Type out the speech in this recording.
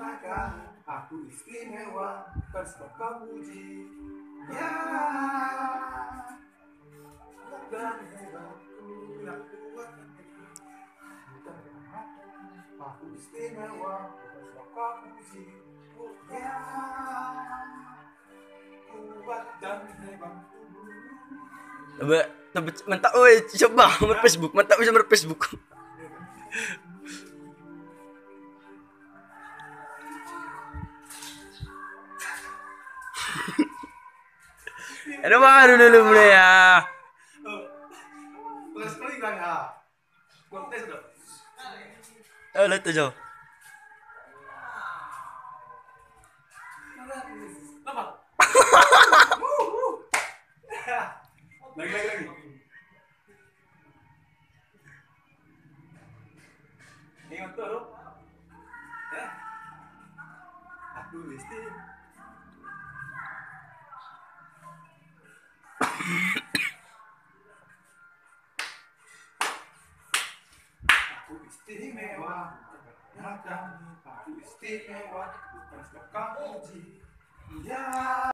banggakan, aku istimewa, bersuka kau puji. Ya, dan hebatku yang kuat. Aku istimewa, bersuka kau puji. Ya, kuat dan hebatku. Coba mentak, oi, coba Facebook, mentak bisa Facebook. Ada baru dulu mulai ya. Terus kali kan ya. Kontes dong. Oh, lihat tuh. Apa? Lagi. Ingat tuh. Ya. Aku istimewa. Aku istimewa, aku istimewa, bukan suka puji. Ya.